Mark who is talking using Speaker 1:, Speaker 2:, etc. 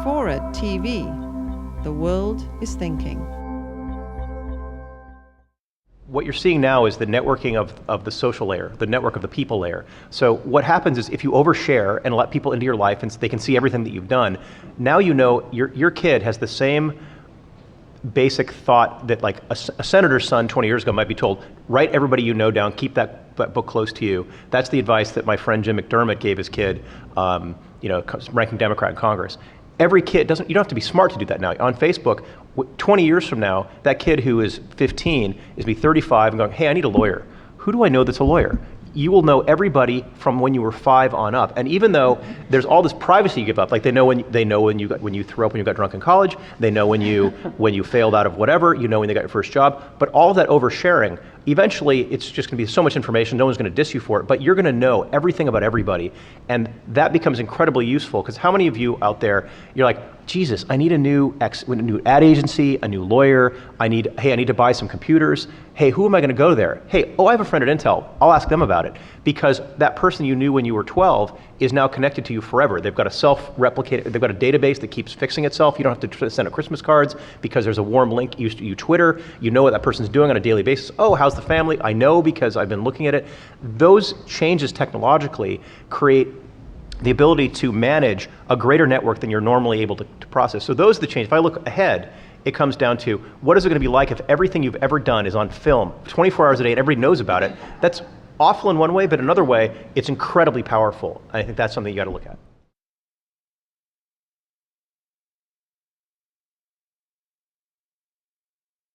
Speaker 1: FORA.tv. The world is thinking.
Speaker 2: What you're seeing now is the networking of the social layer, the network of the people layer. So what happens is if you overshare and let people into your life and they can see everything that you've done, now you know your kid has the same basic thought that like a senator's son 20 years ago might be told, write everybody you know down, keep that book close to you. That's the advice that my friend Jim McDermott gave his kid, ranking Democrat in Congress. Every kid you don't have to be smart to do that now. On Facebook, 20 years from now, that kid who is 15 is be 35 and going, hey, I need a lawyer. Who do I know that's a lawyer? You will know everybody from when you were 5 on up. And even though there's all this privacy you give up, like they know when you threw up when you got drunk in college, they know when you failed out of whatever, you know when they got your first job, but all of that oversharing, eventually it's just gonna be so much information, no one's gonna diss you for it, but you're gonna know everything about everybody. And that becomes incredibly useful, because how many of you out there, you're like, Jesus, I need a new ad agency, a new lawyer, I need to buy some computers. Hey, who am I gonna go there? Hey, I have a friend at Intel, I'll ask them about it. Because that person you knew when you were 12 is now connected to you forever. They've got they've got a database that keeps fixing itself. You don't have to send out Christmas cards because there's a warm link. You Twitter, you know what that person's doing on a daily basis. Oh, how's the family? I know because I've been looking at it. Those changes technologically create the ability to manage a greater network than you're normally able to process. So those are the changes. If I look ahead, it comes down to what is it going to be like if everything you've ever done is on film 24 hours a day and everybody knows about it. That's awful in one way, but another way, it's incredibly powerful. And I think that's something you got to look at.